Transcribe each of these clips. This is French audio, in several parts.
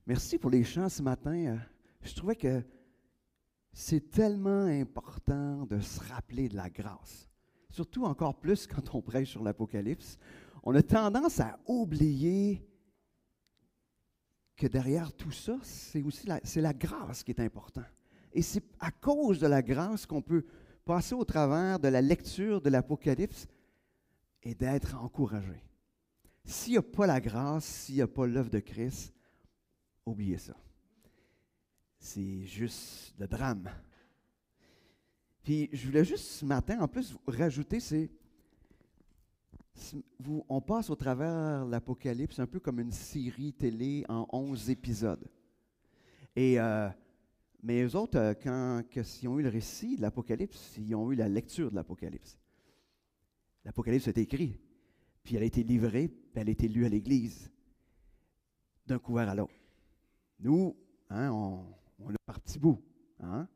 Merci pour les chants ce matin. Je trouvais que c'est tellement important de se rappeler de la grâce. Surtout encore plus quand on prêche sur l'Apocalypse. On a tendance à oublier que derrière tout ça, c'est la grâce qui est important. Et c'est à cause de la grâce qu'on peut passer au travers de la lecture de l'Apocalypse et d'être encouragé. S'il n'y a pas la grâce, s'il n'y a pas l'œuvre de Christ, oubliez ça. C'est juste le drame. Puis je voulais juste ce matin, en plus, rajouter, on passe au travers l'Apocalypse un peu comme une série télé en 11 épisodes. Mais eux autres, quand ils ont eu le récit de l'Apocalypse, ils ont eu la lecture de l'Apocalypse. L'Apocalypse a été écrit, puis elle a été livrée, puis elle a été lue à l'Église, d'un couvert à l'autre. Nous, on a par petits bouts. Hein?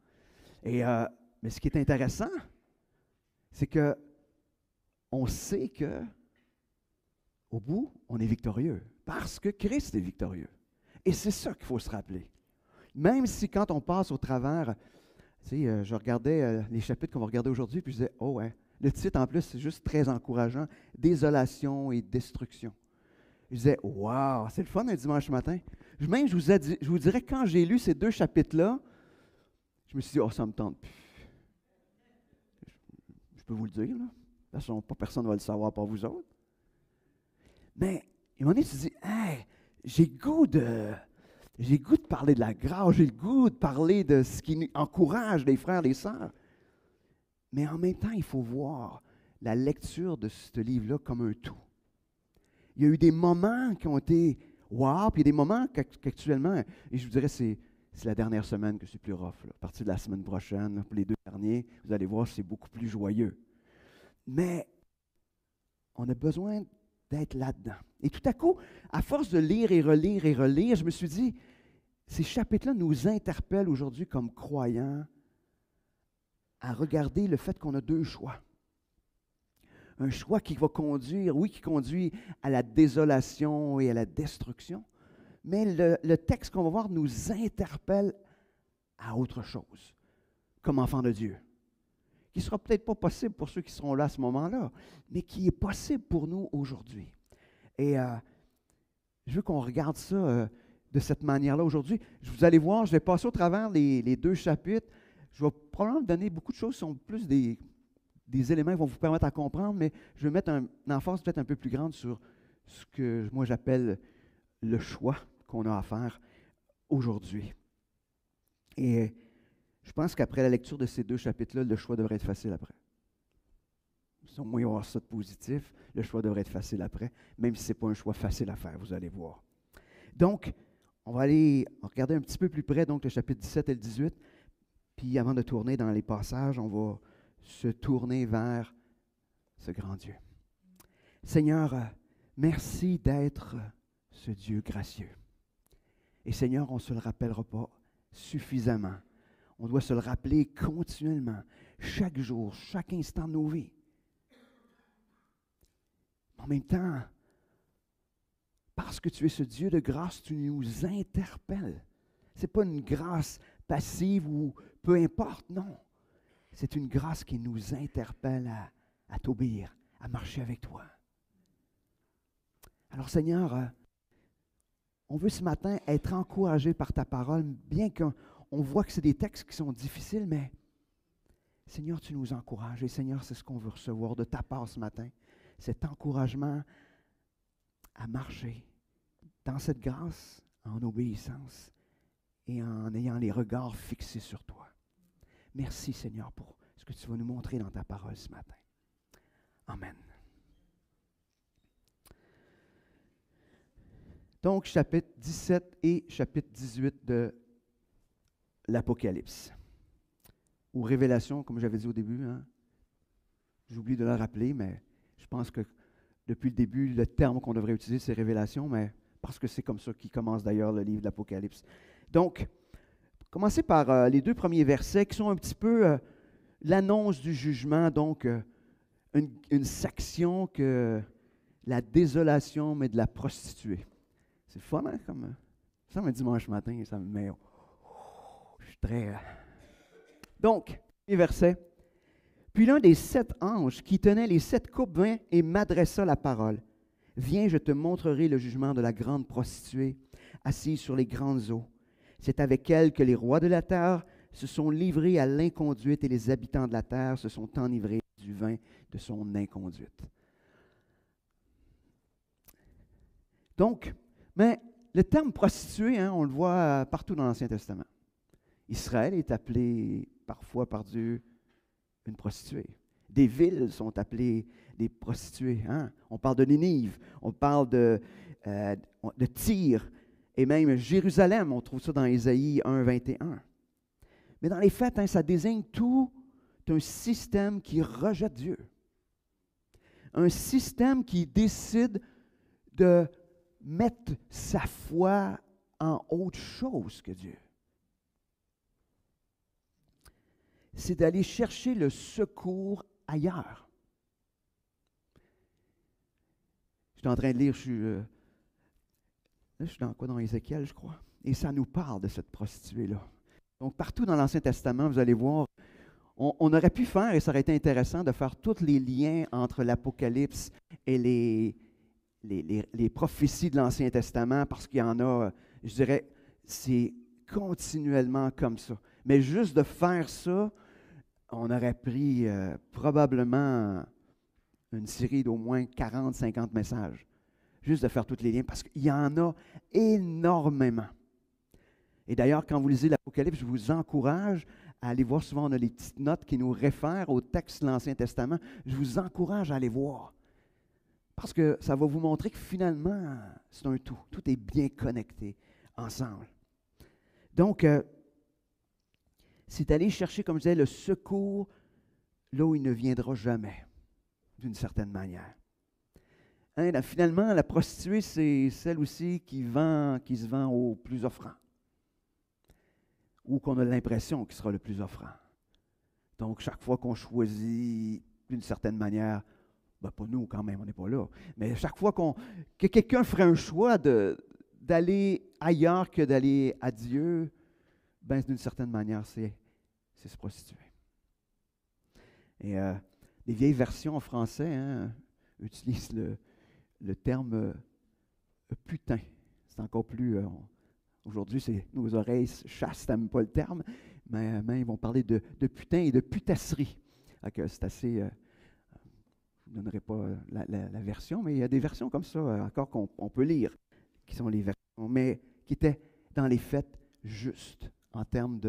Mais ce qui est intéressant, c'est que on sait que au bout, on est victorieux, parce que Christ est victorieux. Et c'est ça qu'il faut se rappeler. Même si quand on passe au travers, je regardais les chapitres qu'on va regarder aujourd'hui, puis je disais, oh ouais, le titre en plus, c'est juste très encourageant, désolation et destruction. Je disais, wow, c'est le fun un dimanche matin. Même, je vous dirais, quand j'ai lu ces deux chapitres-là, je me suis dit, oh, ça me tente plus. Je peux vous le dire, là. De toute façon, pas personne ne va le savoir, pas vous autres. Mais, à un moment donné, tu te dis, hey, j'ai le goût de parler de la grâce, j'ai le goût de parler de ce qui encourage les frères et les sœurs. Mais en même temps, il faut voir la lecture de ce livre-là comme un tout. Il y a eu des moments qui ont été wow, puis il y a des moments qu'actuellement, et je vous dirais, c'est la dernière semaine que c'est plus rough. Là. À partir de la semaine prochaine, là, pour les deux derniers, vous allez voir, c'est beaucoup plus joyeux. Mais on a besoin d'être là-dedans. Et tout à coup, à force de lire et relire, je me suis dit, ces chapitres-là nous interpellent aujourd'hui comme croyants à regarder le fait qu'on a deux choix. Un choix qui va conduire, qui conduit à la désolation et à la destruction. Mais le texte qu'on va voir nous interpelle à autre chose, comme enfants de Dieu, qui ne sera peut-être pas possible pour ceux qui seront là à ce moment-là, mais qui est possible pour nous aujourd'hui. Et je veux qu'on regarde ça de cette manière-là aujourd'hui. Vous allez voir, je vais passer au travers les deux chapitres. Je vais probablement donner beaucoup de choses qui sont plus des éléments qui vont vous permettre à comprendre, mais je vais mettre une emphase peut-être un peu plus grande sur ce que moi j'appelle le choix qu'on a à faire aujourd'hui. Et je pense qu'après la lecture de ces deux chapitres-là, le choix devrait être facile après. Au moins, il va y avoir ça de positif. Le choix devrait être facile après, même si ce n'est pas un choix facile à faire, vous allez voir. Donc, on va aller regarder un petit peu plus près, donc le chapitre 17 et le 18. Puis avant de tourner dans les passages, on va se tourner vers ce grand Dieu. Seigneur, merci d'être ce Dieu gracieux. Et Seigneur, on ne se le rappellera pas suffisamment. On doit se le rappeler continuellement, chaque jour, chaque instant de nos vies. En même temps, parce que tu es ce Dieu de grâce, tu nous interpelles. Ce n'est pas une grâce passive ou peu importe, non. C'est une grâce qui nous interpelle à t'obéir, à marcher avec toi. Alors Seigneur, on veut ce matin être encouragé par ta parole, bien qu'on voit que c'est des textes qui sont difficiles, mais Seigneur, tu nous encourages. Et Seigneur, c'est ce qu'on veut recevoir de ta part ce matin. Cet encouragement à marcher dans cette grâce, en obéissance et en ayant les regards fixés sur toi. Merci Seigneur pour ce que tu vas nous montrer dans ta parole ce matin. Amen. Donc, chapitre 17 et chapitre 18 de l'Apocalypse. Ou Révélation, comme j'avais dit au début. Hein? J'oublie de le rappeler, mais je pense que depuis le début, le terme qu'on devrait utiliser, c'est Révélation, mais parce que c'est comme ça qu'il commence d'ailleurs le livre de l'Apocalypse. Donc, commencez par les deux premiers versets qui sont un petit peu l'annonce du jugement, donc une section que la désolation, mais de la prostituée. C'est fun, hein, comme Ça, un dimanche matin, ça me met... je suis très... Donc, les versets. Puis l'un des 7 anges qui tenait les 7 coupes vint et m'adressa la parole. Viens, je te montrerai le jugement de la grande prostituée, assise sur les grandes eaux. C'est avec elle que les rois de la terre se sont livrés à l'inconduite et les habitants de la terre se sont enivrés du vin de son inconduite. Donc, mais le terme prostituée, on le voit partout dans l'Ancien Testament. Israël est appelé parfois par Dieu une prostituée. Des villes sont appelées des prostituées. On parle de Ninive, on parle de Tyr, et même Jérusalem, on trouve ça dans Ésaïe 1, 21. Mais dans les faits, ça désigne tout un système qui rejette Dieu. Un système qui décide de mettre sa foi en autre chose que Dieu. C'est d'aller chercher le secours ailleurs. Je suis en train de lire, je suis dans quoi? Dans Ézéchiel, je crois. Et ça nous parle de cette prostituée-là. Donc, partout dans l'Ancien Testament, vous allez voir, on aurait pu faire, et ça aurait été intéressant, de faire tous les liens entre l'Apocalypse et les prophéties de l'Ancien Testament, parce qu'il y en a, je dirais, c'est continuellement comme ça. Mais juste de faire ça, on aurait pris probablement une série d'au moins 40, 50 messages. Juste de faire tous les liens, parce qu'il y en a énormément. Et d'ailleurs, quand vous lisez l'Apocalypse, je vous encourage à aller voir. Souvent, on a les petites notes qui nous réfèrent au texte de l'Ancien Testament. Je vous encourage à aller voir. Parce que ça va vous montrer que finalement, c'est un tout. Tout est bien connecté ensemble. Donc, c'est aller chercher, comme je disais, le secours là où il ne viendra jamais, d'une certaine manière. Finalement, la prostituée, c'est celle aussi qui se vend au plus offrant. Ou qu'on a l'impression qu'il sera le plus offrant. Donc, chaque fois qu'on choisit d'une certaine manière, pas nous quand même, on n'est pas là, mais chaque fois que quelqu'un ferait un choix d'aller ailleurs que d'aller à Dieu, d'une certaine manière, c'est se prostituer. Et les vieilles versions en français utilisent le terme putain. C'est encore plus... aujourd'hui, nos oreilles chassent, n'aiment pas le terme, mais ils vont parler de putain et de putasserie. C'est assez... je ne donnerai pas la version, mais il y a des versions comme ça encore qu'on peut lire, qui sont les versions, mais qui étaient dans les faits justes en termes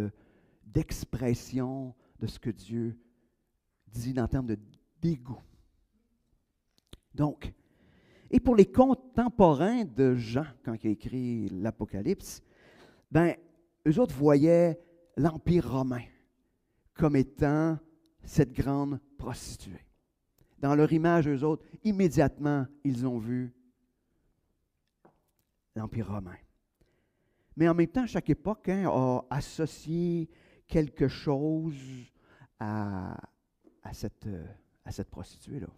d'expression de ce que Dieu dit en termes de dégoût. Donc, et pour les contemporains de Jean, quand il a écrit l'Apocalypse, eux autres voyaient l'Empire romain comme étant cette grande prostituée. Dans leur image, eux autres, immédiatement, ils ont vu l'Empire romain. Mais en même temps, chaque époque a associé quelque chose à cette prostituée-là.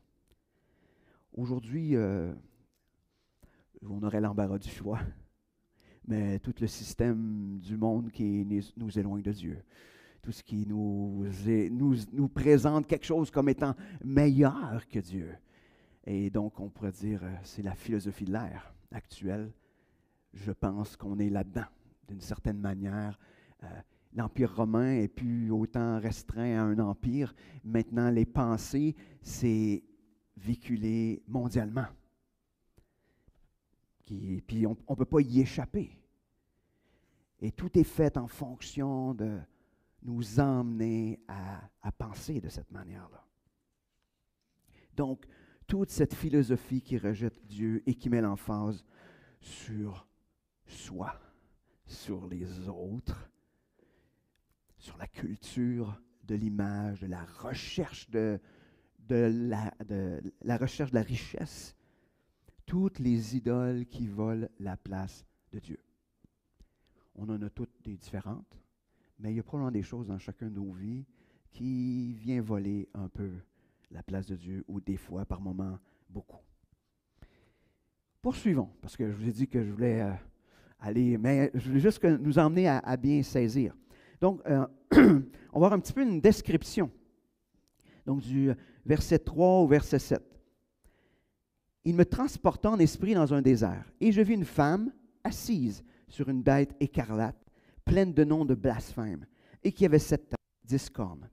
Aujourd'hui, on aurait l'embarras du choix, mais tout le système du monde qui nous éloigne de Dieu, tout ce qui nous présente quelque chose comme étant meilleur que Dieu. Et donc, on pourrait dire, c'est la philosophie de l'ère actuelle. Je pense qu'on est là-dedans, d'une certaine manière. L'Empire romain est plus autant restreint à un empire. Maintenant, les pensées, c'est véhiculé mondialement. Puis on ne peut pas y échapper. Et tout est fait en fonction de nous emmener à penser de cette manière-là. Donc, toute cette philosophie qui rejette Dieu et qui met l'emphase sur soi, sur les autres, sur la culture de l'image, de la recherche de la recherche de la richesse, toutes les idoles qui volent la place de Dieu. On en a toutes des différentes, mais il y a probablement des choses dans chacun de nos vies qui viennent voler un peu la place de Dieu, ou des fois, par moments, beaucoup. Poursuivons, parce que je vous ai dit que je voulais Allez, mais je veux juste nous emmener à bien saisir. Donc, on va voir un petit peu une description. Donc, du verset 3 au verset 7. Il me transporta en esprit dans un désert, et je vis une femme assise sur une bête écarlate, pleine de noms de blasphème, et qui avait 7 têtes, 10 cornes.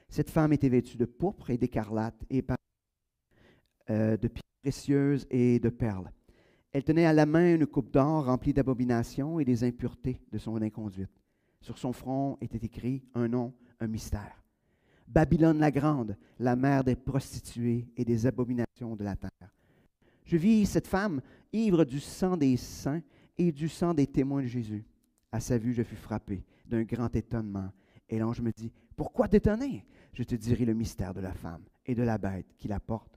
Cette femme était vêtue de pourpre et d'écarlate, et de pierres précieuses et de perles. Elle tenait à la main une coupe d'or remplie d'abominations et des impuretés de son inconduite. Sur son front était écrit un nom, un mystère. Babylone la grande, la mère des prostituées et des abominations de la terre. Je vis cette femme ivre du sang des saints et du sang des témoins de Jésus. À sa vue, je fus frappé d'un grand étonnement. Et l'ange me dit, « Pourquoi t'étonner? Je te dirai le mystère de la femme et de la bête qui la porte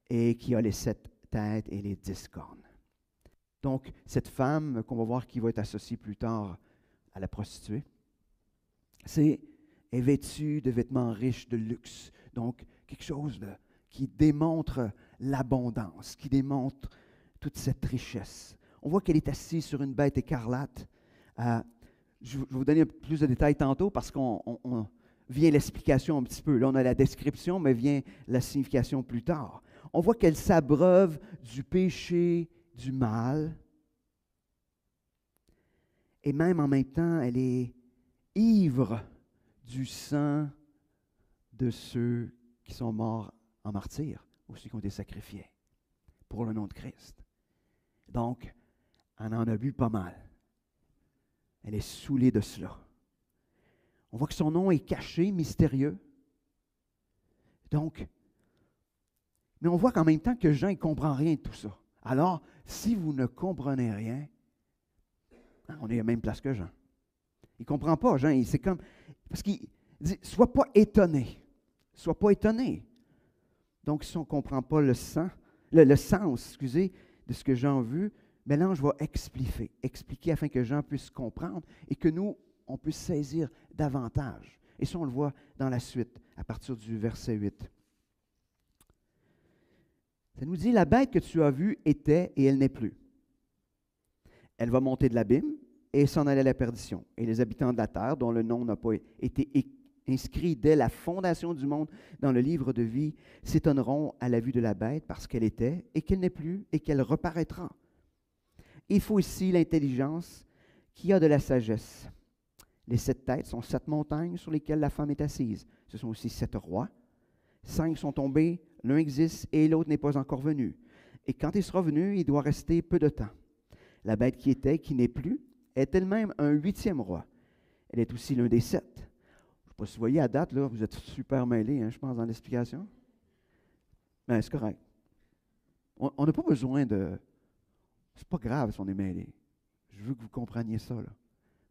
et qui a les 7 têtes et les 10 cornes. » Donc, cette femme qu'on va voir qui va être associée plus tard à la prostituée, est vêtue de vêtements riches de luxe. Donc, quelque chose qui démontre l'abondance, qui démontre toute cette richesse. On voit qu'elle est assise sur une bête écarlate. Je vais vous donner plus de détails tantôt parce qu'on vient l'explication un petit peu. Là, on a la description, mais vient la signification plus tard. On voit qu'elle s'abreuve du péché, du mal. Et même en même temps, elle est ivre du sang de ceux qui sont morts en martyr, ou ceux qui ont été sacrifiés pour le nom de Christ. Donc, elle en a bu pas mal. Elle est saoulée de cela. On voit que son nom est caché, mystérieux. Donc, mais on voit qu'en même temps que Jean ne comprend rien de tout ça. Alors, si vous ne comprenez rien, on est à la même place que Jean. Il ne comprend pas, Jean. C'est comme, parce qu'il dit, sois pas étonné. Sois pas étonné. Donc, si on ne comprend pas le sens, de ce que Jean a vu, mais l'ange va expliquer afin que Jean puisse comprendre et que nous, on puisse saisir davantage. Et ça, on le voit dans la suite, à partir du verset 8. Ça nous dit, la bête que tu as vue était et elle n'est plus. Elle va monter de l'abîme et s'en aller à la perdition. Et les habitants de la terre, dont le nom n'a pas été inscrit dès la fondation du monde dans le livre de vie, s'étonneront à la vue de la bête parce qu'elle était et qu'elle n'est plus et qu'elle reparaîtra. Il faut ici l'intelligence qui a de la sagesse. Les 7 têtes sont 7 montagnes sur lesquelles la femme est assise. Ce sont aussi 7 rois. 5 sont tombés, l'un existe et l'autre n'est pas encore venu. Et quand il sera venu, il doit rester peu de temps. La bête qui était, qui n'est plus, est elle-même un 8e roi. Elle est aussi l'un des 7. Je ne sais pas si vous voyez à date, là, vous êtes super mêlés, je pense, dans l'explication. Mais c'est correct. On n'a pas besoin de... C'est pas grave si on est mêlés. Je veux que vous compreniez ça, là.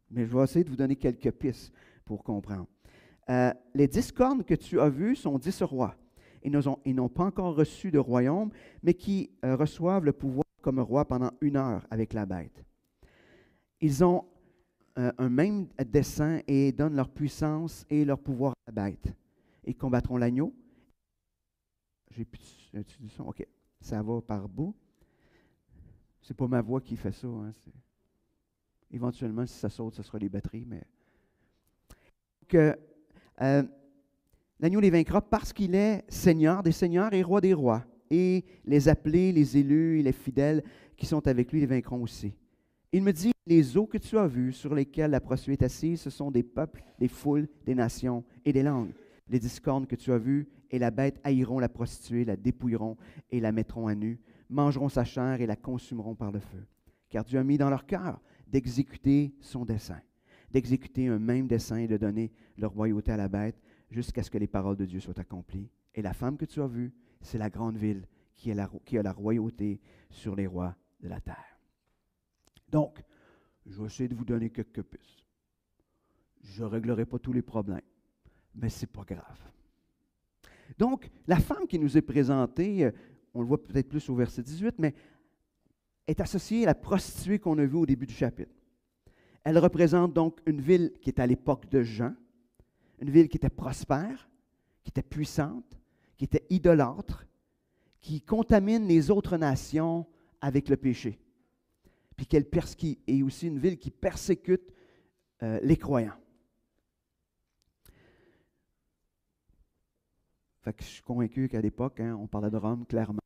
Mais je vais essayer de vous donner quelques pistes pour comprendre. Les 10 cornes que tu as vues sont 10 rois. Ils n'ont pas encore reçu de royaume, mais qui reçoivent le pouvoir comme roi pendant 1 heure avec la bête. Ils ont un même dessein et donnent leur puissance et leur pouvoir à la bête. Ils combattront l'agneau. J'ai dit ça? OK. Ça va par bout. C'est pas ma voix qui fait ça. Éventuellement, si ça saute, ce sera les batteries. Mais... Donc, l'agneau les vaincra parce qu'il est Seigneur des seigneurs et Roi des rois. Et les appelés, les élus et les fidèles qui sont avec lui les vaincront aussi. Il me dit, les eaux que tu as vues sur lesquelles la prostituée est assise, ce sont des peuples, des foules, des nations et des langues. Les 10 cornes que tu as vues et la bête haïront la prostituée, la dépouilleront et la mettront à nu, mangeront sa chair et la consumeront par le feu. Car Dieu a mis dans leur cœur d'exécuter son dessein, d'exécuter un même dessein et de donner leur royauté à la bête jusqu'à ce que les paroles de Dieu soient accomplies. Et la femme que tu as vue, c'est la grande ville qui a la royauté sur les rois de la terre. Donc, je vais essayer de vous donner quelques pistes. Je ne réglerai pas tous les problèmes, mais ce n'est pas grave. Donc, la femme qui nous est présentée, on le voit peut-être plus au verset 18, mais est associée à la prostituée qu'on a vue au début du chapitre. Elle représente donc une ville qui est à l'époque de Jean, une ville qui était prospère, qui était puissante, qui était idolâtre, qui contamine les autres nations avec le péché. puis qui est aussi une ville qui persécute les croyants. Fait que je suis convaincu qu'à l'époque, on parlait de Rome clairement.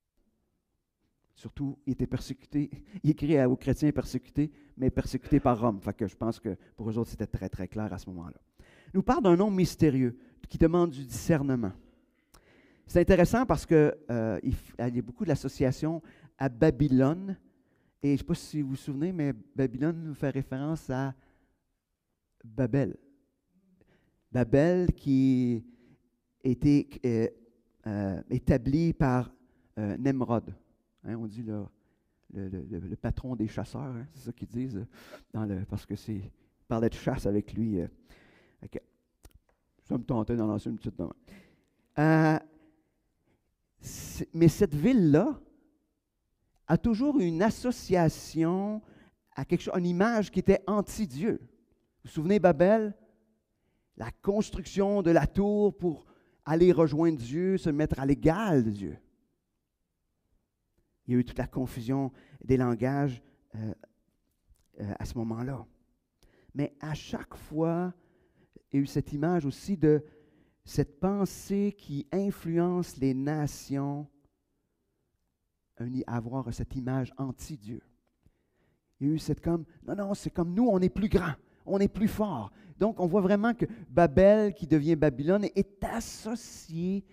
Surtout, il était persécuté. Il écrit aux chrétiens persécutés, mais persécutés par Rome. Fait que je pense que pour eux autres, c'était très, très clair à ce moment-là. Il nous parle d'un nom mystérieux qui demande du discernement. C'est intéressant parce qu'il y a beaucoup d'associations à Babylone. Et je ne sais pas si vous vous souvenez, mais Babylone nous fait référence à Babel. Babel qui était établi par Nemrod. On dit le patron des chasseurs, c'est ça qu'ils disent, parce que il parlait de chasse avec lui. Ça me tentait d'en lancer une petite demande. Mais cette ville-là a toujours une association à quelque chose, une image qui était anti-Dieu. Vous vous souvenez, Babel? La construction de la tour pour aller rejoindre Dieu, se mettre à l'égal de Dieu. Il y a eu toute la confusion des langages à ce moment-là. Mais à chaque fois, il y a eu cette image aussi de cette pensée qui influence les nations à avoir cette image anti-Dieu. Il y a eu cette comme, non, c'est comme nous, on est plus grand, on est plus fort. Donc, on voit vraiment que Babel, qui devient Babylone, est associé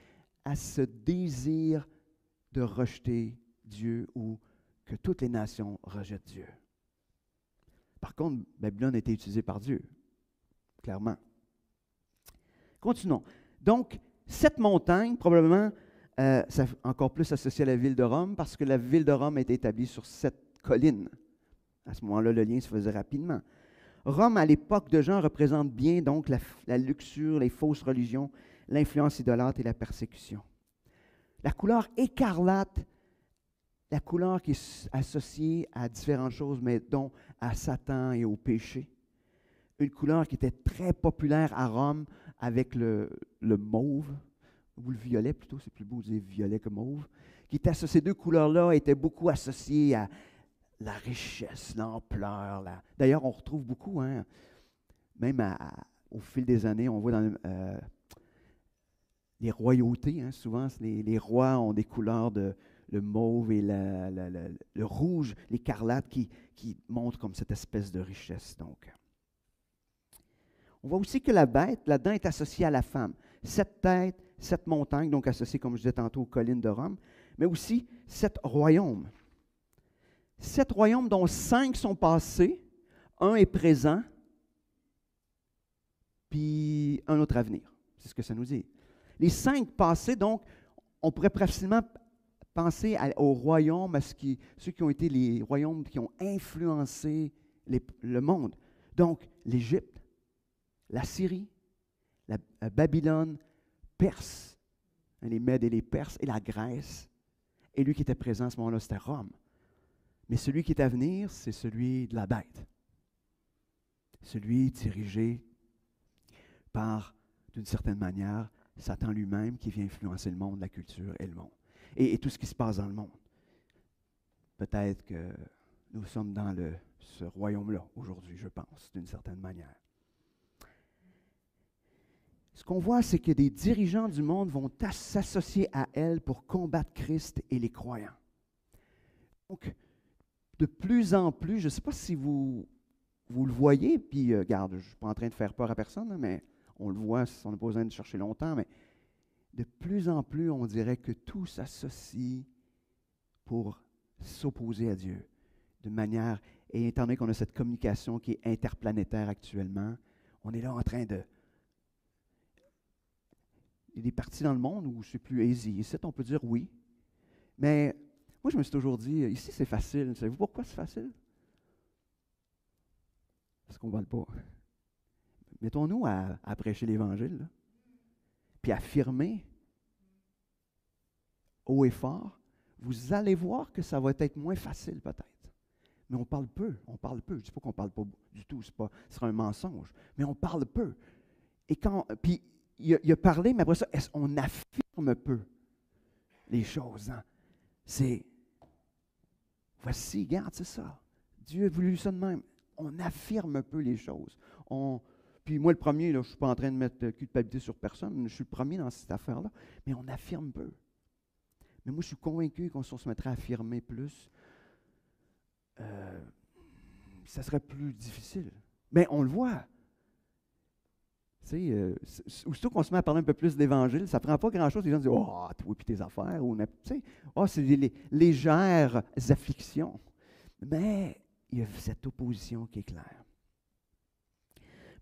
à ce désir de rejeter Dieu ou que toutes les nations rejettent Dieu. Par contre, Babylone a été utilisée par Dieu, clairement. Continuons. Donc, cette montagne, probablement, c'est encore plus associé à la ville de Rome parce que la ville de Rome a été établie sur cette colline. À ce moment-là, le lien se faisait rapidement. Rome, à l'époque de Jean, représente bien donc la luxure, les fausses religions, l'influence idolâtre et la persécution. La couleur écarlate, la couleur qui est associée à différentes choses, mais dont à Satan et au péché. Une couleur qui était très populaire à Rome avec le mauve, ou le violet plutôt, c'est plus beau de dire violet que mauve, ces deux couleurs-là étaient beaucoup associées à la richesse, l'ampleur. D'ailleurs, on retrouve beaucoup, même au fil des années, on voit dans les royautés, souvent les rois ont des couleurs le mauve et le rouge, l'écarlate qui montrent comme cette espèce de richesse. Donc, on voit aussi que la bête, là-dedans, est associée à la femme. 7 têtes, 7 montagnes, donc associées, comme je disais tantôt, aux collines de Rome, mais aussi 7 royaumes. 7 royaumes dont 5 sont passés, un est présent, puis un autre à venir. C'est ce que ça nous dit. Les 5 passés, donc, on pourrait facilement penser aux royaumes, ceux qui ont été les royaumes qui ont influencé le monde. Donc, l'Égypte, la Syrie, la Babylone, Perse, les Mèdes et les Perses, et la Grèce. Et lui qui était présent à ce moment-là, c'était Rome. Mais celui qui est à venir, c'est celui de la bête. Celui dirigé par, d'une certaine manière, Satan lui-même qui vient influencer le monde, la culture et le monde. Et tout ce qui se passe dans le monde. Peut-être que nous sommes dans ce royaume-là aujourd'hui, je pense, d'une certaine manière. Ce qu'on voit, c'est que des dirigeants du monde vont s'associer à elle pour combattre Christ et les croyants. Donc, de plus en plus, je ne sais pas si vous le voyez, puis regarde, je ne suis pas en train de faire peur à personne, mais on le voit, on n'a pas besoin de chercher longtemps, mais de plus en plus, on dirait que tout s'associe pour s'opposer à Dieu. De manière, et étant donné qu'on a cette communication qui est interplanétaire actuellement, on est là en train de... Il y a des parties dans le monde où c'est plus easy. Ici, on peut dire oui. Mais moi, je me suis toujours dit, ici, c'est facile. Savez-vous pourquoi c'est facile? Parce qu'on ne vole pas. Mettons-nous à prêcher l'Évangile, là, puis à affirmer haut et fort, vous allez voir que ça va être moins facile peut-être. Mais on parle peu, Je ne dis pas qu'on ne parle pas du tout, ce serait un mensonge, mais on parle peu. Et puis il a parlé, mais après ça, on affirme peu les choses. C'est, voici, regarde, c'est ça. Dieu a voulu ça de même. On affirme un peu les choses. Puis moi, le premier, là, je ne suis pas en train de mettre culpabilité sur personne. Je suis le premier dans cette affaire-là. Mais on affirme peu. Mais moi, je suis convaincu qu'on se mettrait à affirmer plus, ça serait plus difficile. Mais on le voit. Aussitôt qu'on se met à parler un peu plus d'Évangile, ça ne prend pas grand-chose. Les gens disent « Oh, toi et tes affaires. » c'est des légères afflictions. Mais il y a cette opposition qui est claire.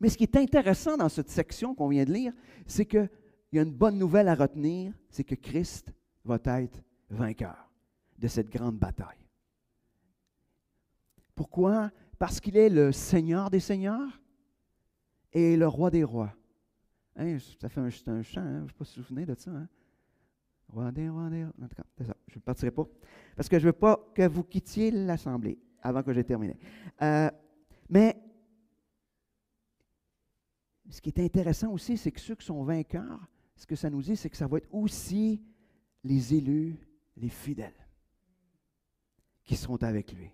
Mais ce qui est intéressant dans cette section qu'on vient de lire, c'est qu'il y a une bonne nouvelle à retenir, c'est que Christ va être vainqueur de cette grande bataille. Pourquoi? Parce qu'il est le Seigneur des seigneurs et le Roi des rois. Hein, ça fait c'est un chant, hein? Je ne sais pas si vous vous souvenez de ça. Hein? Roi des rois. En tout cas, c'est ça. Je ne partirai pas. Parce que je ne veux pas que vous quittiez l'Assemblée avant que j'ai terminé. Mais ce qui est intéressant aussi, c'est que ceux qui sont vainqueurs, ce que ça nous dit, c'est que ça va être aussi les élus, les fidèles, qui seront avec lui.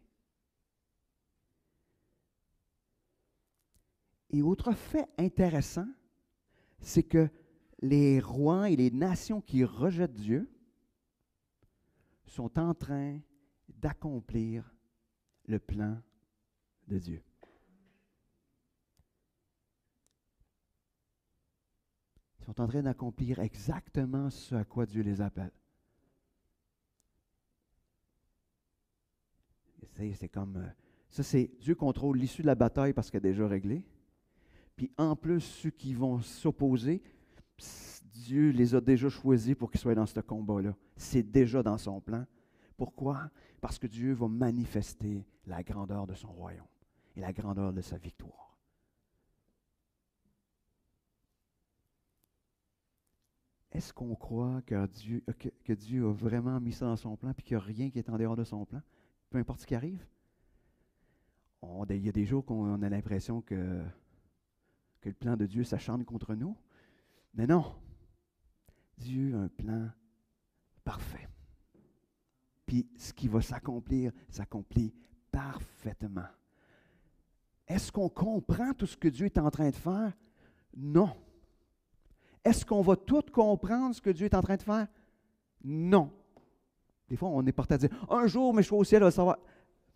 Et autre fait intéressant, c'est que les rois et les nations qui rejettent Dieu sont en train d'accomplir le plan de Dieu. Ils sont en train d'accomplir exactement ce à quoi Dieu les appelle. C'est comme... ça, c'est Dieu contrôle l'issue de la bataille parce qu'elle est déjà réglée. Puis en plus, ceux qui vont s'opposer, Dieu les a déjà choisis pour qu'ils soient dans ce combat-là. C'est déjà dans son plan. Pourquoi? Parce que Dieu va manifester la grandeur de son royaume et la grandeur de sa victoire. Est-ce qu'on croit que Dieu a vraiment mis ça dans son plan et qu'il n'y a rien qui est en dehors de son plan? Peu importe ce qui arrive? Il y a des jours qu'on a l'impression que le plan de Dieu s'acharne contre nous. Mais non. Dieu a un plan parfait. Puis ce qui va s'accomplir, s'accomplit parfaitement. Est-ce qu'on comprend tout ce que Dieu est en train de faire? Non. Est-ce qu'on va tout comprendre ce que Dieu est en train de faire? Non. Des fois, on est porté à dire, un jour, mais je serai au ciel, on va savoir.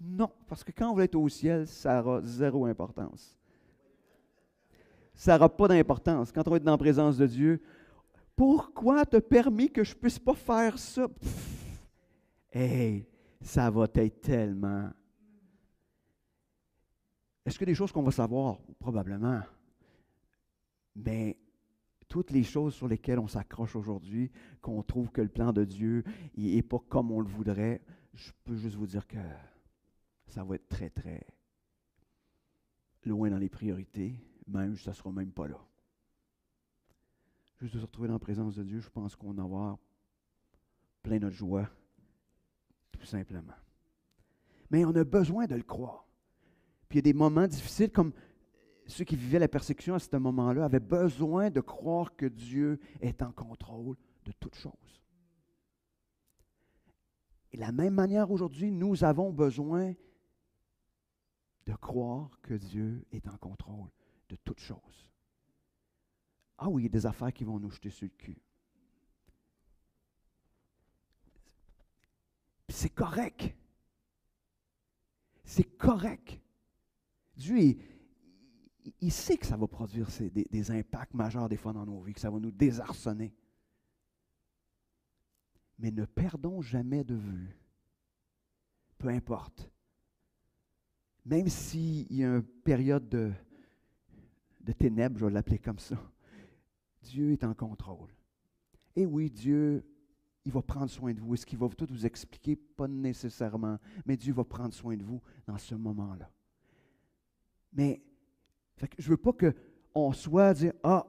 Non, parce que quand vous êtes au ciel, ça aura zéro importance. Ça n'aura pas d'importance. Quand on va être dans la présence de Dieu, pourquoi t'as permis que je ne puisse pas faire ça? Hey, ça va être tellement. Est-ce qu'il y a des choses qu'on va savoir? Probablement. Mais toutes les choses sur lesquelles on s'accroche aujourd'hui, qu'on trouve que le plan de Dieu n'est pas comme on le voudrait, je peux juste vous dire que ça va être très, très loin dans les priorités. Même, ça ne sera même pas là. Juste de se retrouver dans la présence de Dieu, je pense qu'on va avoir plein de joie, tout simplement. Mais on a besoin de le croire. Puis il y a des moments difficiles, comme ceux qui vivaient la persécution à ce moment-là avaient besoin de croire que Dieu est en contrôle de toutes choses. Et de la même manière aujourd'hui, nous avons besoin de croire que Dieu est en contrôle de toutes choses. Ah oui, il y a des affaires qui vont nous jeter sur le cul. Puis c'est correct. C'est correct. Dieu, il sait que ça va produire des impacts majeurs des fois dans nos vies, que ça va nous désarçonner. Mais ne perdons jamais de vue, peu importe. Même s'il y a une période de ténèbres, je vais l'appeler comme ça, Dieu est en contrôle. Et oui, Dieu, il va prendre soin de vous. Est-ce qu'il va tout vous expliquer? Pas nécessairement, mais Dieu va prendre soin de vous dans ce moment-là. Mais je ne veux pas qu'on soit à dire, « Ah,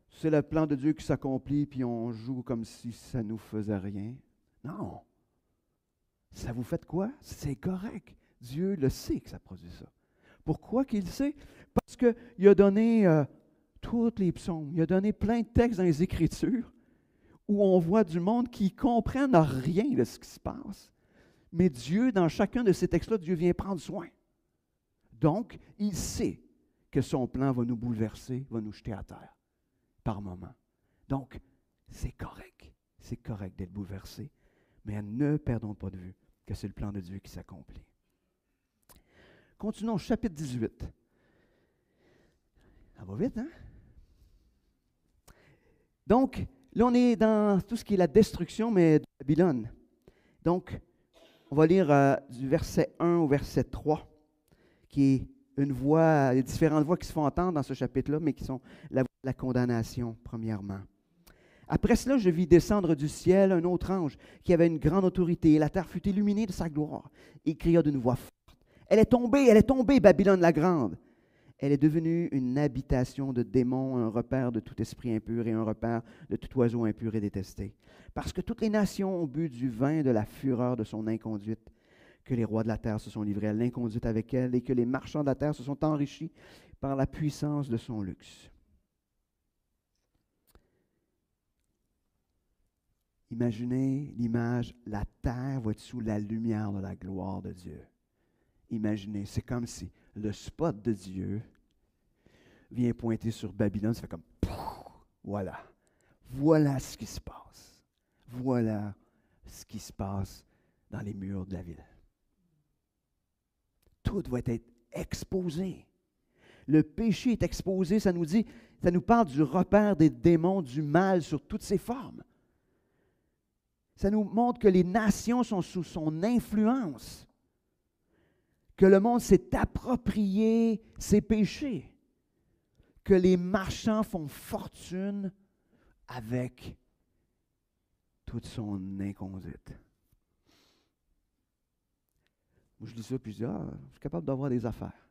c'est le plan de Dieu qui s'accomplit, puis on joue comme si ça ne nous faisait rien. » Non. Ça vous fait quoi? C'est correct. Dieu le sait que ça produit ça. Pourquoi qu'il le sait? Parce qu'il a donné tous les psaumes. Il a donné plein de textes dans les Écritures où on voit du monde qui ne comprennent rien de ce qui se passe. Mais Dieu, dans chacun de ces textes-là, Dieu vient prendre soin. Donc, il sait que son plan va nous bouleverser, va nous jeter à terre par moments. Donc, c'est correct. C'est correct d'être bouleversé. Mais ne perdons pas de vue que c'est le plan de Dieu qui s'accomplit. Continuons, chapitre 18. Ça va vite, hein? Donc, là, on est dans tout ce qui est la destruction, mais de Babylone. Donc, on va lire du verset 1 au verset 3, qui est une voix, il y a différentes voix qui se font entendre dans ce chapitre-là, mais qui sont la voix de la condamnation, premièrement. Après cela, je vis descendre du ciel un autre ange qui avait une grande autorité, et la terre fut illuminée de sa gloire. Il cria d'une voix forte. Elle est tombée, Babylone la grande. Elle est devenue une habitation de démons, un repère de tout esprit impur et un repère de tout oiseau impur et détesté. Parce que toutes les nations ont bu du vin de la fureur de son inconduite, que les rois de la terre se sont livrés à l'inconduite avec elle et que les marchands de la terre se sont enrichis par la puissance de son luxe. Imaginez l'image, la terre va être sous la lumière de la gloire de Dieu. Imaginez, c'est comme si le spot de Dieu vient pointer sur Babylone, ça fait comme, voilà. Voilà ce qui se passe. Voilà ce qui se passe dans les murs de la ville. Tout va être exposé. Le péché est exposé, ça nous parle du repère des démons, du mal sur toutes ses formes. Ça nous montre que les nations sont sous son influence, que le monde s'est approprié ses péchés, que les marchands font fortune avec toute son inconduite. Moi, je lis ça puis je dis, je suis capable d'avoir des affaires.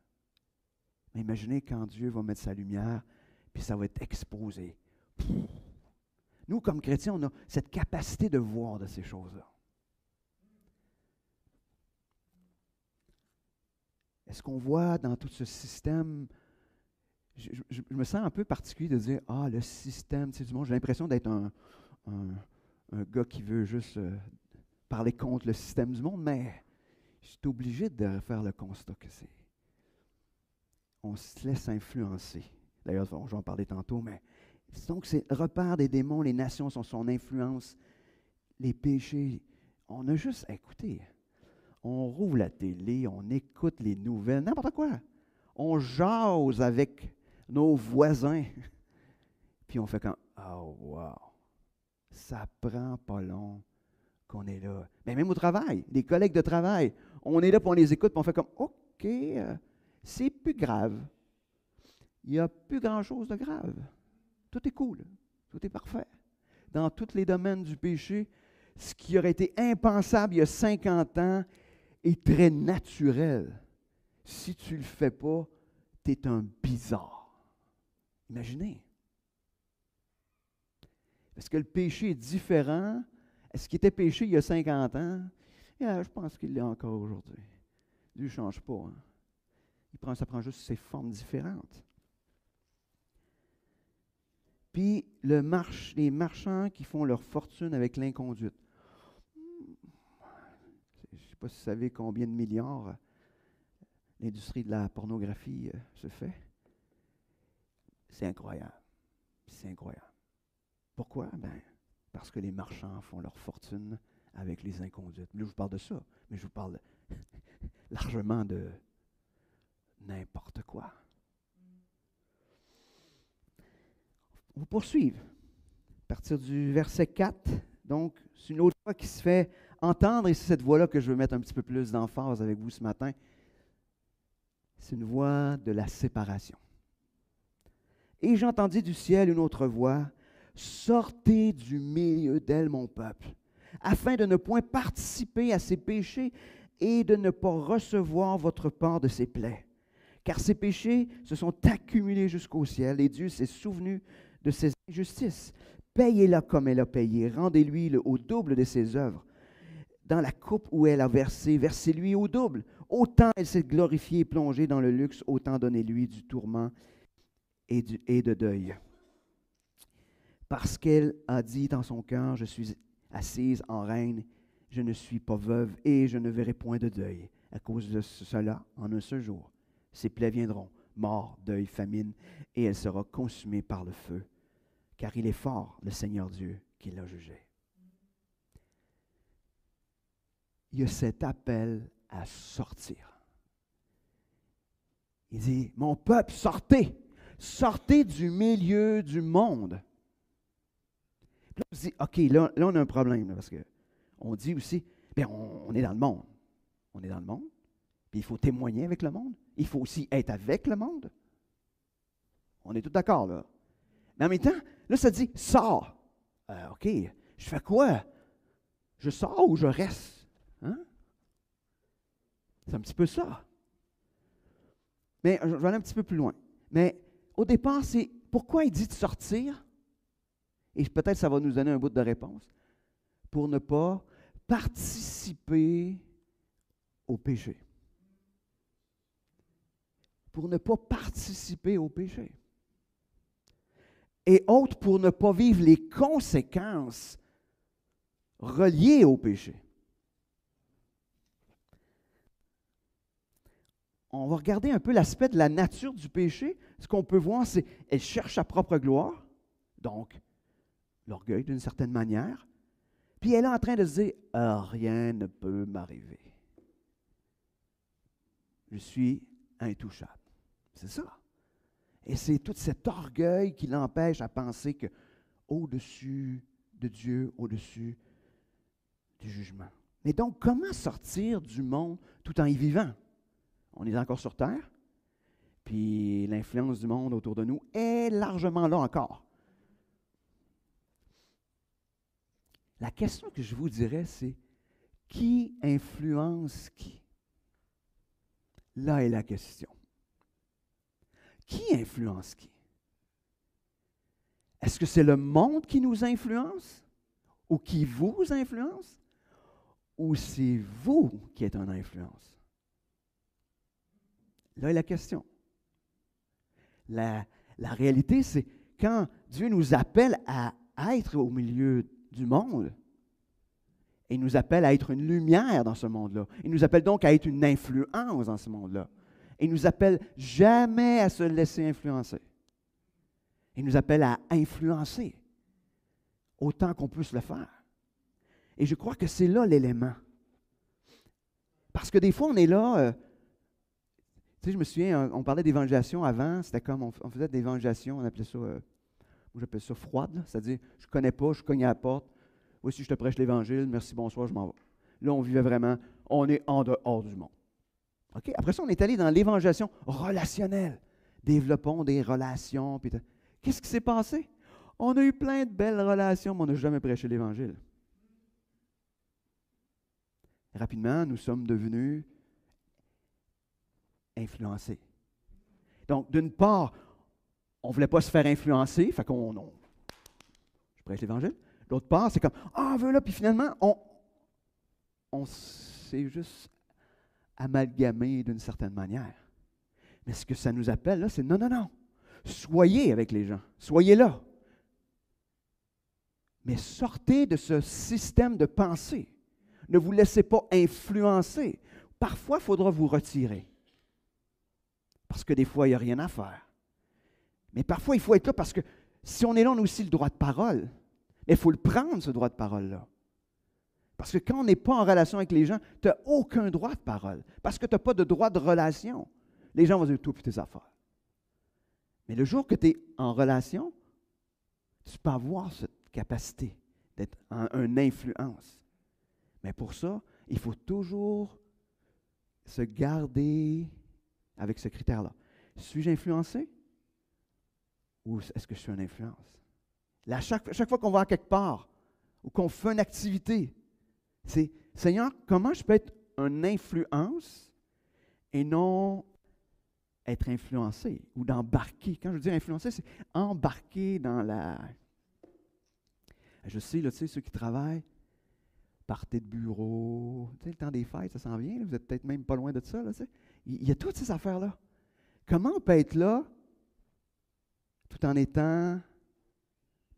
Mais imaginez quand Dieu va mettre sa lumière, puis ça va être exposé. Nous, comme chrétiens, on a cette capacité de voir de ces choses-là. Est-ce qu'on voit dans tout ce système, je me sens un peu particulier de dire, le système, du monde, j'ai l'impression d'être un gars qui veut juste parler contre le système du monde, mais je suis obligé de faire le constat que on se laisse influencer. D'ailleurs, je vais en parler tantôt, mais donc c'est le repère des démons, les nations sont son influence, les péchés. On a juste à écouter. On rouvre la télé, on écoute les nouvelles, n'importe quoi. On jase avec nos voisins. Puis on fait comme, wow, ça prend pas long qu'on est là. Mais même au travail, les collègues de travail, on est là, puis on les écoute, puis on fait comme, OK, c'est plus grave. Il n'y a plus grand-chose de grave. Tout est cool, tout est parfait. Dans tous les domaines du péché, ce qui aurait été impensable il y a 50 ans est très naturel. Si tu ne le fais pas, tu es un bizarre. Imaginez. Est-ce que le péché est différent? Est-ce qu'il était péché il y a 50 ans? Je pense qu'il l'est encore aujourd'hui. Dieu ne change pas. Hein? Ça prend juste ses formes différentes. Puis, les marchands qui font leur fortune avec l'inconduite. Je ne sais pas si vous savez combien de milliards l'industrie de la pornographie se fait. C'est incroyable. C'est incroyable. Pourquoi? Parce que les marchands font leur fortune avec les inconduites. Là, je vous parle de ça, mais je vous parle largement de n'importe quoi. On va poursuivre. À partir du verset 4, donc, c'est une autre voix qui se fait entendre, et c'est cette voix-là que je veux mettre un petit peu plus d'emphase avec vous ce matin. C'est une voix de la séparation. Et j'entendis du ciel une autre voix, « Sortez du milieu d'elle, mon peuple, afin de ne point participer à ses péchés et de ne pas recevoir votre part de ses plaies. Car ses péchés se sont accumulés jusqu'au ciel, et Dieu s'est souvenu de ses injustices. Payez-la comme elle a payé, rendez-lui au double de ses œuvres. Dans la coupe où elle a versé, versez-lui au double. Autant elle s'est glorifiée et plongée dans le luxe, autant donnez-lui du tourment et de deuil. Parce qu'elle a dit dans son cœur, je suis assise en reine, je ne suis pas veuve et je ne verrai point de deuil. À cause de cela, en un seul jour, Ses plaies viendront, mort, deuil, famine, et elle sera consumée par le feu, car il est fort, le Seigneur Dieu, qui l'a jugé. Il y a cet appel à sortir. Il dit, mon peuple, sortez! Sortez du milieu du monde. Puis là, on se dit, OK, là on a un problème, là, parce qu'on dit aussi, bien, on est dans le monde. On est dans le monde, puis il faut témoigner avec le monde. Il faut aussi être avec le monde. On est tous d'accord, là. Mais en même temps, là, ça dit, sors. OK, je fais quoi? Je sors ou je reste? Hein? C'est un petit peu ça. Mais je vais aller un petit peu plus loin. Mais au départ, c'est pourquoi il dit de sortir? Et peut-être ça va nous donner un bout de réponse. Pour ne pas participer au péché. Pour ne pas participer au péché. Et autre, pour ne pas vivre les conséquences reliées au péché. On va regarder un peu l'aspect de la nature du péché. Ce qu'on peut voir, c'est qu'elle cherche sa propre gloire, donc l'orgueil d'une certaine manière, puis elle est en train de se dire « rien ne peut m'arriver. Je suis intouchable. » C'est ça. Et c'est tout cet orgueil qui l'empêche à penser que au-dessus de Dieu, au-dessus du jugement. Mais donc, comment sortir du monde tout en y vivant? On est encore sur Terre, puis l'influence du monde autour de nous est largement là encore. La question que je vous dirais, c'est qui influence qui? Là est la question. Qui influence qui? Est-ce que c'est le monde qui nous influence? Ou qui vous influence? Ou c'est vous qui êtes en influence? Là est la question. La réalité, c'est quand Dieu nous appelle à être au milieu du monde, et il nous appelle à être une lumière dans ce monde-là. Il nous appelle donc à être une influence dans ce monde-là. Il nous appelle jamais à se laisser influencer. Il nous appelle à influencer autant qu'on puisse le faire. Et je crois que c'est là l'élément. Parce que des fois, on est là, tu sais, je me souviens, on parlait d'évangélisation avant, c'était comme, on faisait de l'évangélisation, on appelait ça, moi j'appelle ça froide, c'est-à-dire, je ne connais pas, je cogne à la porte, voici, je te prêche l'Évangile, merci, bonsoir, je m'en vais. Là, on vivait vraiment, on est en dehors du monde. OK? Après ça, on est allé dans l'évangélisation relationnelle. Développons des relations. Qu'est-ce qui s'est passé? On a eu plein de belles relations, mais on n'a jamais prêché l'Évangile. Rapidement, nous sommes devenus influencés. Donc, d'une part, on ne voulait pas se faire influencer, fait qu'on je prêche l'Évangile. D'autre part, c'est comme, on veut là, puis finalement, on s'est juste amalgamé d'une certaine manière. Mais ce que ça nous appelle, là, c'est non. Soyez avec les gens. Soyez là. Mais sortez de ce système de pensée. Ne vous laissez pas influencer. Parfois, il faudra vous retirer. Parce que des fois, il n'y a rien à faire. Mais parfois, il faut être là parce que si on est là, on a aussi le droit de parole. Mais il faut le prendre, ce droit de parole-là. Parce que quand on n'est pas en relation avec les gens, tu n'as aucun droit de parole. Parce que tu n'as pas de droit de relation. Les gens vont dire, toi, puis tes affaires. Mais le jour que tu es en relation, tu peux avoir cette capacité d'être une influence. Mais pour ça, il faut toujours se garder avec ce critère-là. Suis-je influencé? Ou est-ce que je suis une influence? Là, chaque fois qu'on va à quelque part, ou qu'on fait une activité, c'est, Seigneur, comment je peux être une influence et non être influencé ou d'embarquer. Quand je dis influencer, c'est embarquer dans la... Je sais, là, tu sais, ceux qui travaillent, partez de bureau, tu sais, le temps des fêtes, ça s'en vient, là, vous êtes peut-être même pas loin de ça, là, tu sais. Il y a toutes ces affaires-là. Comment on peut être là tout en étant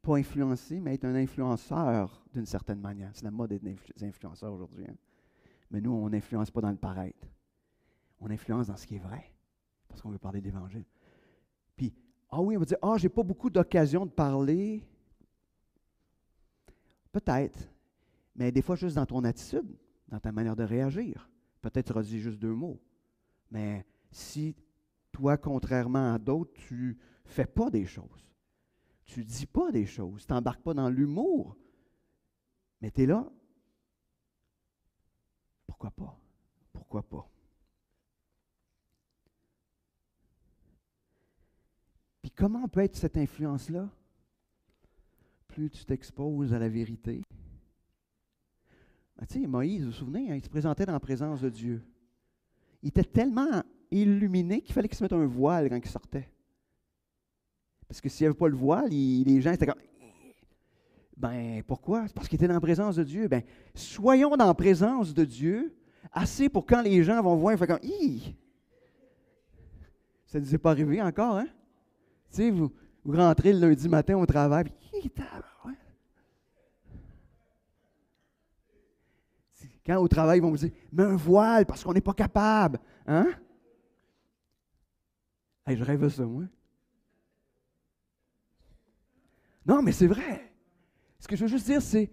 pas influencé, mais être un influenceur d'une certaine manière? C'est la mode d'être des influenceurs aujourd'hui. Hein? Mais nous, on n'influence pas dans le paraître. On influence dans ce qui est vrai. parce qu'on veut parler de l'Évangile. Puis, ah oui, on va dire, ah, j'ai pas beaucoup d'occasion de parler. Peut-être, mais des fois juste dans ton attitude, dans ta manière de réagir. Peut-être tu auras dit juste 2 mots. Mais si toi, contrairement à d'autres, tu ne fais pas des choses, tu ne dis pas des choses, tu n'embarques pas dans l'humour, mais tu es là, pourquoi pas? Pourquoi pas? Puis comment peut être cette influence-là? Plus tu t'exposes à la vérité. Ben, tu sais, Moïse, vous vous souvenez, hein, il se présentait dans la présence de Dieu. Il était tellement illuminé qu'il fallait qu'il se mette un voile quand il sortait. Parce que s'il n'y avait pas le voile, les gens étaient comme... Ben, pourquoi? C'est parce qu'il était dans la présence de Dieu. Ben, soyons dans la présence de Dieu, assez pour quand les gens vont voir, ils font comme... Hi! Ça ne nous est pas arrivé encore, hein? Tu sais, vous rentrez le lundi matin au travail, puis... Ouais. Quand au travail, ils vont vous dire, mets un voile parce qu'on n'est pas capable. Hein? Hey, je rêve de ça, moi. Non, mais c'est vrai. Ce que je veux juste dire, c'est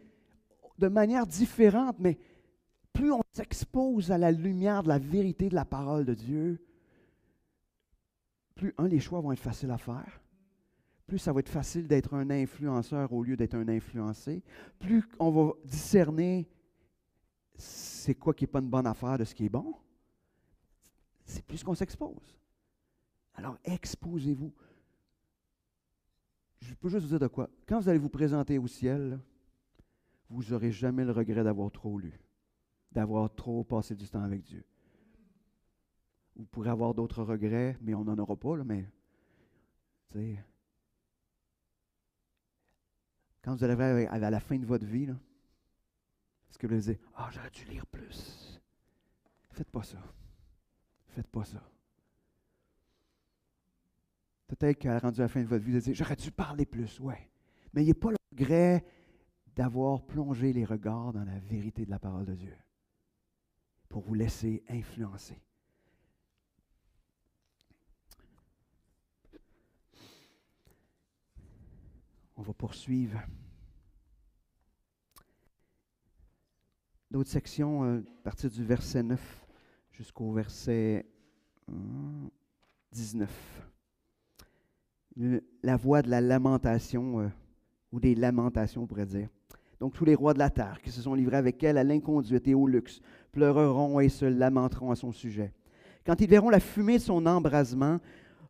de manière différente, mais plus on s'expose à la lumière de la vérité de la parole de Dieu, plus, les choix vont être faciles à faire, plus ça va être facile d'être un influenceur au lieu d'être un influencé, plus on va discerner c'est quoi qui n'est pas une bonne affaire de ce qui est bon, c'est plus qu'on s'expose. Alors, exposez-vous. Je peux juste vous dire de quoi. Quand vous allez vous présenter au ciel, là, vous n'aurez jamais le regret d'avoir trop lu, d'avoir trop passé du temps avec Dieu. Vous pourrez avoir d'autres regrets, mais on n'en aura pas, là, mais tu sais, quand vous allez arriver à la fin de votre vie, là, est-ce que vous allez dire, ah, j'aurais dû lire plus. Faites pas ça. Faites pas ça. Peut-être qu'à rendu à la fin de votre vie, vous allez dire, j'aurais dû parler plus, ouais. Mais il n'y a pas le regret d'avoir plongé les regards dans la vérité de la parole de Dieu pour vous laisser influencer. On va poursuivre. D'autres sections, à partir du verset 9 jusqu'au verset 19. La voix de la lamentation, ou des lamentations, on pourrait dire. Donc, tous les rois de la terre qui se sont livrés avec elle à l'inconduite et au luxe pleureront et se lamenteront à son sujet. Quand ils verront la fumée de son embrasement,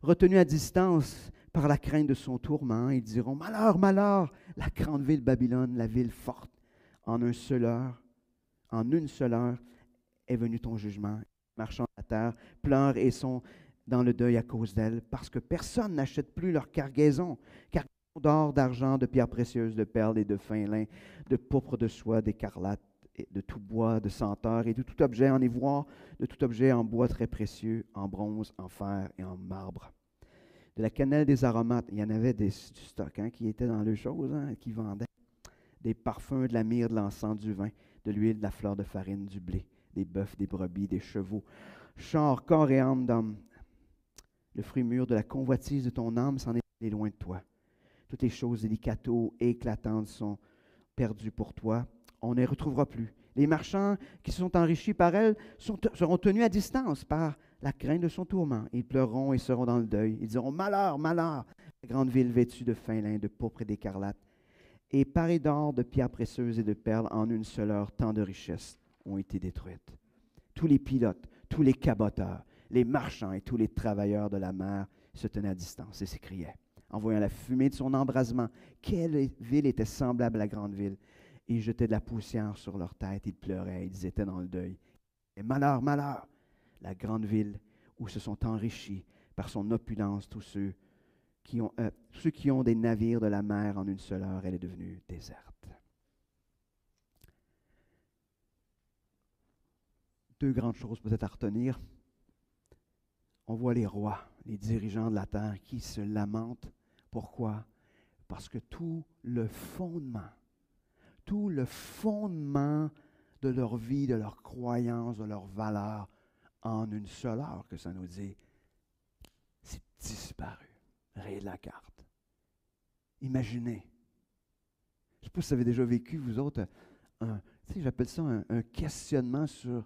retenue à distance par la crainte de son tourment, ils diront, « Malheur, malheur, la grande ville Babylone, la ville forte, en une seule heure est venu ton jugement. Les marchands de la terre pleurent et sont dans le deuil à cause d'elle, parce que personne n'achète plus leur cargaison d'or, d'argent, de pierres précieuses, de perles et de fin lin, de pourpre, de soie, d'écarlate, de tout bois, de senteur et de tout objet en ivoire, de tout objet en bois très précieux, en bronze, en fer et en marbre. De la cannelle, des aromates, il y en avait du stock qui était dans les choses, qui vendaient. Des parfums, de la myrrhe, de l'encens, du vin, de l'huile, de la fleur de farine, du blé, des bœufs, des brebis, des chevaux, chars, corps et âme d'homme. Le fruit mûr de la convoitise de ton âme s'en est allé loin de toi. Toutes les choses délicato et éclatantes sont perdues pour toi. On ne les retrouvera plus. Les marchands qui se sont enrichis par elle seront tenus à distance par la crainte de son tourment. Ils pleureront et seront dans le deuil. Ils diront, malheur, malheur, la grande ville vêtue de fin lin, de pourpre et d'écarlate, et parée d'or, de pierres précieuses et de perles, en une seule heure, tant de richesses ont été détruites. Tous les pilotes, tous les caboteurs, les marchands et tous les travailleurs de la mer se tenaient à distance et s'écriaient, en voyant la fumée de son embrasement, quelle ville était semblable à la grande ville. Et ils jetaient de la poussière sur leur tête, ils pleuraient, ils étaient dans le deuil. Et malheur, malheur, la grande ville où se sont enrichis par son opulence tous ceux qui ont des navires de la mer en une seule heure, elle est devenue déserte. Deux grandes choses peut-être à retenir. On voit les rois, les dirigeants de la terre qui se lamentent. Pourquoi? Parce que tout le fondement de leur vie, de leur croyance, de leurs valeurs, en une seule heure, que ça nous dit, c'est disparu. Rayé de la carte. Imaginez. Je ne sais pas si vous avez déjà vécu, vous autres, j'appelle ça un questionnement sur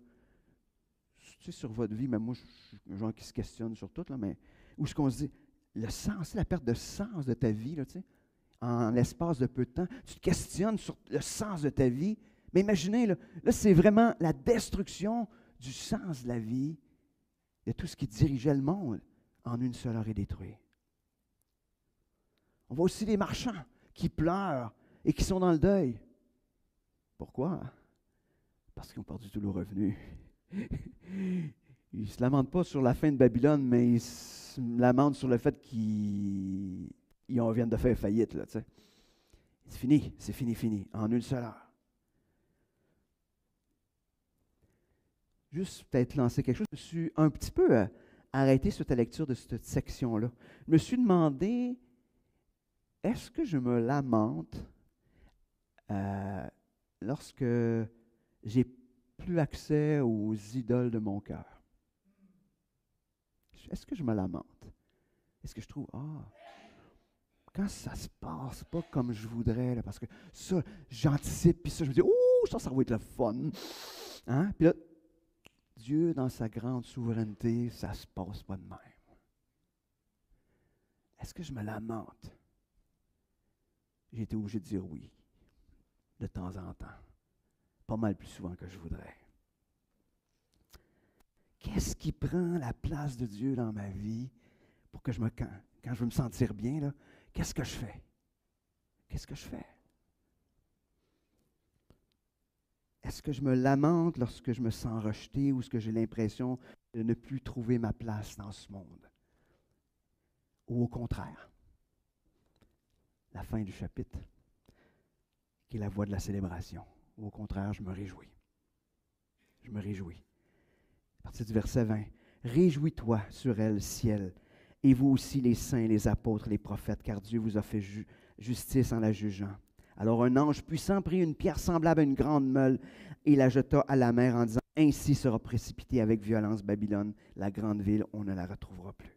votre vie, mais moi, je suis un genre qui se questionne sur tout, là, mais où est-ce qu'on se dit, le sens, la perte de sens de ta vie, là, en l'espace de peu de temps, tu te questionnes sur le sens de ta vie, mais imaginez, là c'est vraiment la destruction du sens de la vie, de tout ce qui dirigeait le monde, en une seule heure est détruit. On voit aussi les marchands qui pleurent et qui sont dans le deuil. Pourquoi? Parce qu'ils ont perdu tous leurs revenus. Ils ne se lamentent pas sur la fin de Babylone, mais ils se lamentent sur le fait qu'ils viennent de faire faillite. Là, c'est fini, en une seule heure. Juste peut-être lancer quelque chose. Je me suis un petit peu arrêté sur ta lecture de cette section-là. Je me suis demandé, est-ce que je me lamente lorsque j'ai plus accès aux idoles de mon cœur? Est-ce que je me lamente? Est-ce que je trouve, quand ça se passe pas comme je voudrais, là, parce que ça, j'anticipe, puis ça, je me dis, ça va être le fun. Hein? Puis là, Dieu, dans sa grande souveraineté, ça se passe pas de même. Est-ce que je me lamente? J'ai été obligé de dire oui, de temps en temps. Pas mal plus souvent que je voudrais. Qu'est-ce qui prend la place de Dieu dans ma vie pour que quand je veux me sentir bien, là, qu'est-ce que je fais? Qu'est-ce que je fais? Est-ce que je me lamente lorsque je me sens rejeté ou est-ce que j'ai l'impression de ne plus trouver ma place dans ce monde? Ou au contraire, la fin du chapitre, qui est la voie de la célébration. Ou au contraire, je me réjouis. Je me réjouis. À partir du verset 20. Réjouis-toi sur elle, ciel, et vous aussi les saints, les apôtres, les prophètes, car Dieu vous a fait justice en la jugeant. Alors un ange puissant prit une pierre semblable à une grande meule et la jeta à la mer en disant, ainsi sera précipitée avec violence Babylone, la grande ville, on ne la retrouvera plus.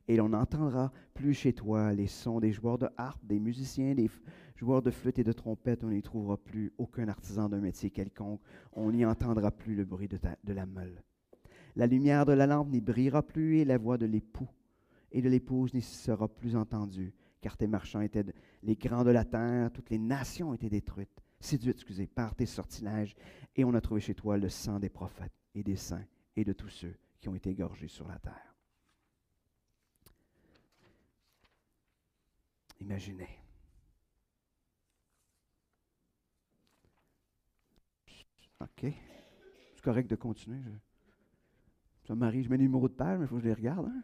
Et l'on n'entendra plus chez toi les sons des joueurs de harpe, des musiciens, des joueurs de flûte et de trompette. On n'y trouvera plus aucun artisan d'un métier quelconque. On n'y entendra plus le bruit de la meule. La lumière de la lampe n'y brillera plus et la voix de l'époux et de l'épouse n'y sera plus entendue, car tes marchands étaient les grands de la terre, toutes les nations étaient séduites, par tes sortilèges, et on a trouvé chez toi le sang des prophètes et des saints et de tous ceux qui ont été égorgés sur la terre. Imaginez. OK. C'est correct de continuer. Ça m'arrive, je mets le numéro de page, mais il faut que je les regarde. Hein?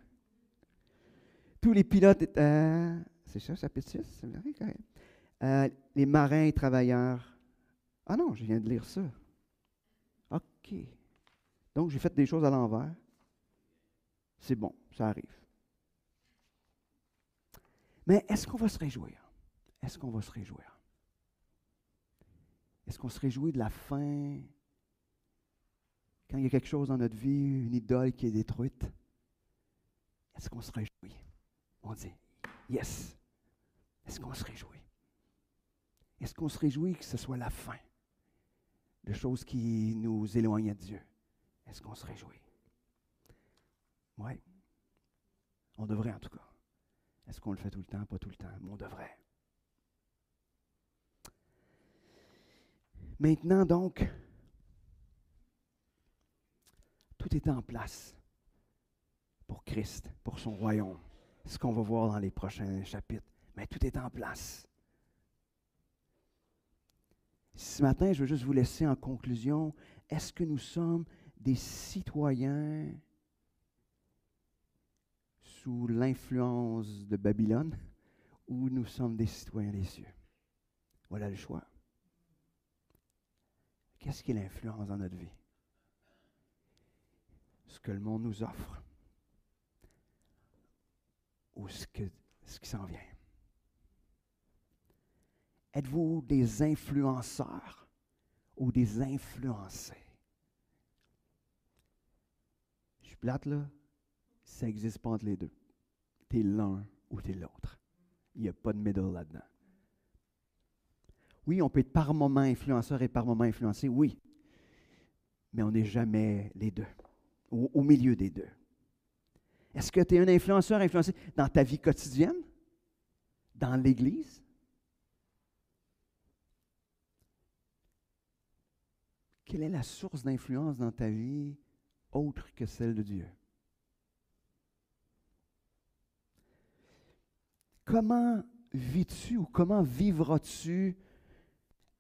Tous les pilotes étaient... C'est ça, chapitre 6? C'est vrai, quand même. Les marins et travailleurs... Ah non, je viens de lire ça. OK. Donc, j'ai fait des choses à l'envers. C'est bon, ça arrive. Mais est-ce qu'on va se réjouir? Est-ce qu'on va se réjouir? Est-ce qu'on se réjouit de la fin? Quand il y a quelque chose dans notre vie, une idole qui est détruite, est-ce qu'on se réjouit? On dit, yes. Est-ce qu'on se réjouit? Est-ce qu'on se réjouit que ce soit la fin de choses qui nous éloignent de Dieu? Est-ce qu'on se réjouit? Oui. On devrait en tout cas. Est-ce qu'on le fait tout le temps? Pas tout le temps, mais on devrait. Maintenant donc, tout est en place pour Christ, pour son royaume. C'est ce qu'on va voir dans les prochains chapitres. Mais tout est en place. Ce matin, je veux juste vous laisser en conclusion. Est-ce que nous sommes des citoyens sous l'influence de Babylone ou nous sommes des citoyens des cieux? Voilà le choix. Qu'est-ce qui est l'influence dans notre vie? Ce que le monde nous offre ou ce qui s'en vient? Êtes-vous des influenceurs ou des influencés? Je suis plate là, ça n'existe pas entre les deux. Tu es l'un ou tu es l'autre. Il n'y a pas de middle là-dedans. Oui, on peut être par moment influenceur et par moment influencé, oui. Mais on n'est jamais les deux, au milieu des deux. Est-ce que tu es un influenceur influencé dans ta vie quotidienne? Dans l'Église? Quelle est la source d'influence dans ta vie autre que celle de Dieu? Comment vis-tu ou comment vivras-tu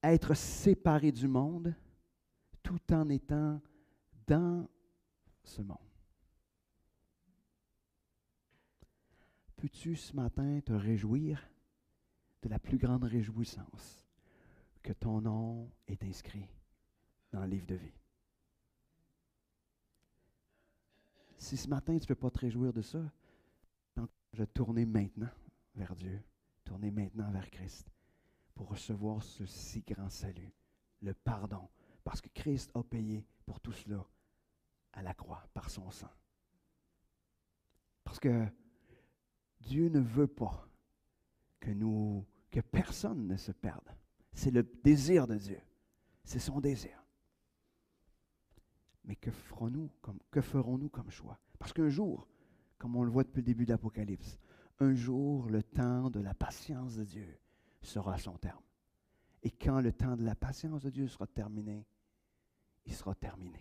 être séparé du monde tout en étant dans ce monde? Peux-tu ce matin te réjouir de la plus grande réjouissance que ton nom est inscrit dans le livre de vie? Si ce matin tu ne peux pas te réjouir de ça, je vais tourner maintenant vers Dieu, tourner maintenant vers Christ pour recevoir ce si grand salut, le pardon, parce que Christ a payé pour tout cela à la croix par son sang. Parce que Dieu ne veut pas que personne ne se perde. C'est le désir de Dieu. C'est son désir. Mais que ferons-nous comme choix? Parce qu'un jour, comme on le voit depuis le début de l'Apocalypse, un jour, le temps de la patience de Dieu sera à son terme. Et quand le temps de la patience de Dieu sera terminé, il sera terminé.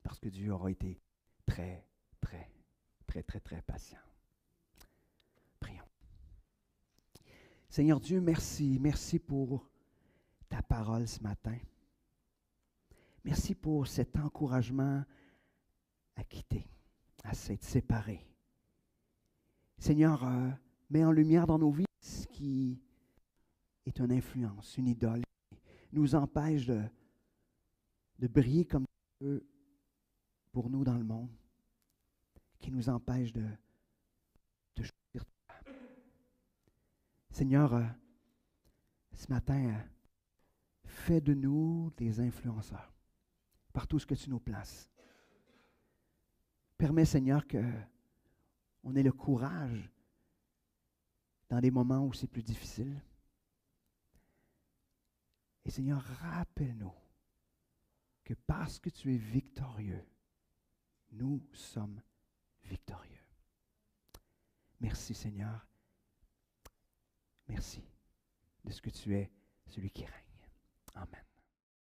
Parce que Dieu aura été très, très, très, très, très patient. Prions. Seigneur Dieu, merci. Merci pour ta parole ce matin. Merci pour cet encouragement à quitter, à s'être séparé. Seigneur, mets en lumière dans nos vies ce qui est une influence, une idole, qui nous empêche de briller comme Dieu pour nous dans le monde, qui nous empêche de choisir toi. Seigneur, ce matin, fais de nous des influenceurs par tout ce que tu nous places. Permets, Seigneur, qu'on ait le courage dans des moments où c'est plus difficile. Et Seigneur, rappelle-nous que parce que tu es victorieux, nous sommes victorieux. Merci, Seigneur. Merci de ce que tu es, celui qui règne. Amen.